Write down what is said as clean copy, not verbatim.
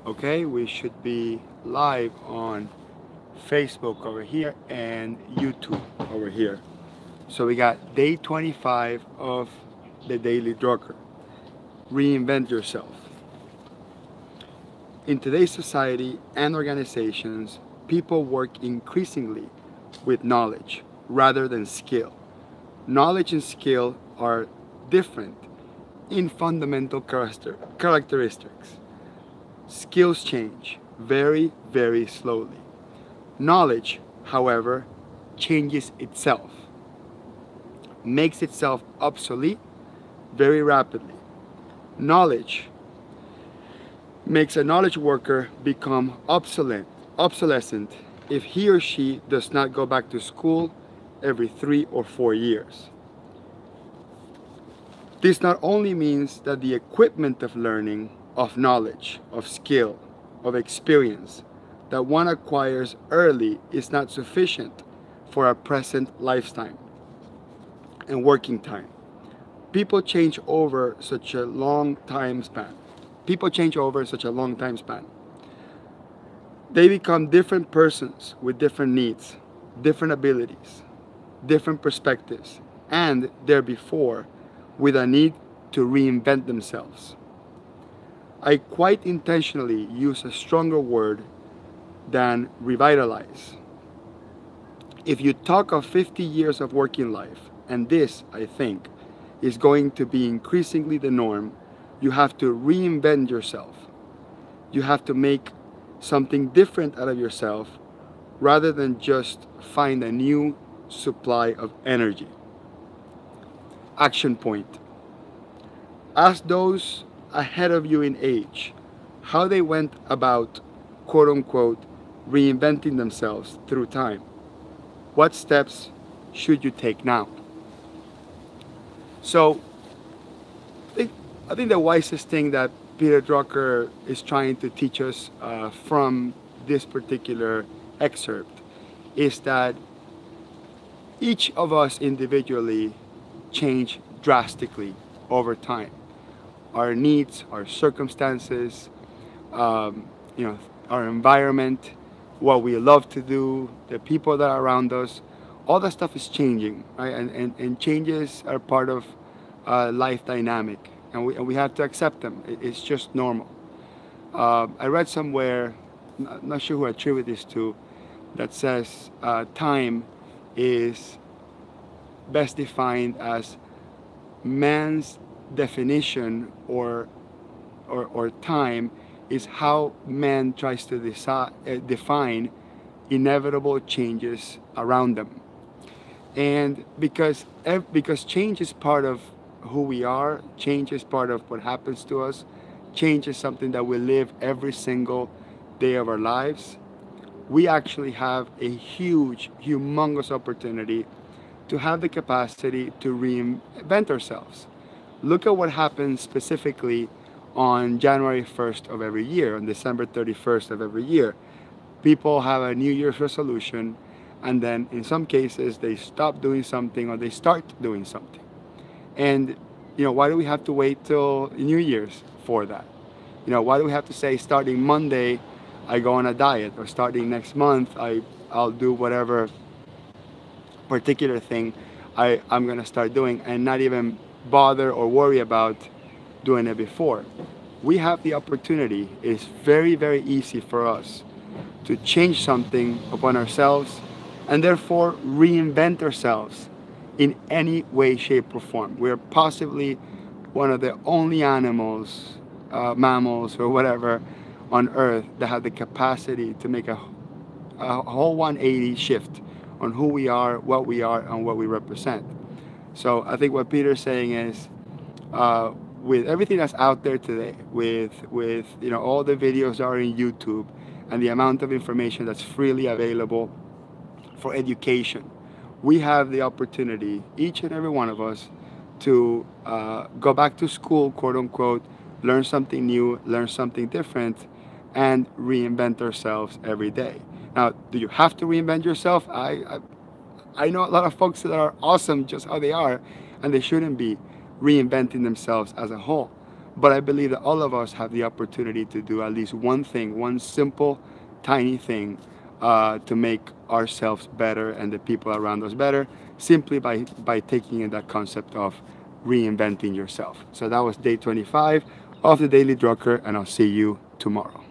Okay, we should be live on Facebook over here and YouTube over here. So we got day 25 of the Daily Drucker. Reinvent yourself. In today's society and organizations, people work increasingly with knowledge rather than skill. Knowledge and skill are different in fundamental characteristics. Skills change very, very slowly. Knowledge, however, changes itself, makes itself obsolete very rapidly. Knowledge makes a knowledge worker become obsolescent if he or she does not go back to school every 3 or 4 years. This not only means that the equipment of learning, of knowledge, of skill, of experience that one acquires early is not sufficient for our present lifetime and working time. People change over such a long time span. People change over such a long time span. They become different persons with different needs, different abilities, different perspectives, and there before with a need to reinvent themselves. I quite intentionally use a stronger word than revitalize. If you talk of 50 years of working life, and this, I think, is going to be increasingly the norm, you have to reinvent yourself. You have to make something different out of yourself rather than just find a new supply of energy. Action point. Ask those ahead of you in age how they went about, quote unquote, reinventing themselves through time. What steps should you take now? So, I think, I think the wisest thing that Peter Drucker is trying to teach us from this particular excerpt is that each of us individually change drastically over time. Our needs, our circumstances, um, our environment, what we love to do, the people that are around us, all that stuff is changing, right? And changes are part of life dynamic, and we have to accept them. It's just normal. I read somewhere, not sure who I attribute this to, that says time is best defined as man's definition or time is how man tries to define inevitable changes around them. And because change is part of who we are, change is part of what happens to us, change is something that we live every single day of our lives, we actually have a huge, humongous opportunity to have the capacity to reinvent ourselves. Look at what happens specifically on January 1st of every year, on December 31st of every year. People have a New Year's resolution, and then in some cases they stop doing something or they start doing something. And why do we have to wait till New Year's for that? Why do we have to say starting Monday I go on a diet, or starting next month I'll do whatever particular thing I'm gonna start doing, and not even bother or worry about doing it before? We have the opportunity. It's very, very easy for us to change something upon ourselves and therefore reinvent ourselves in any way, shape, or form. We're possibly one of the only animals, mammals, or whatever on Earth that have the capacity to make a whole 180 shift on who we are, and what we represent. So I think what Peter's saying is, with everything that's out there today, with all the videos that are in YouTube, and the amount of information that's freely available for education, we have the opportunity, each and every one of us, to go back to school, quote unquote, learn something new, learn something different, and reinvent ourselves every day. Now, do you have to reinvent yourself? I know a lot of folks that are awesome just how they are, and they shouldn't be reinventing themselves as a whole. But I believe that all of us have the opportunity to do at least one thing, one simple, tiny thing to make ourselves better and the people around us better, simply by taking in that concept of reinventing yourself. So that was day 25 of the Daily Drucker, and I'll see you tomorrow.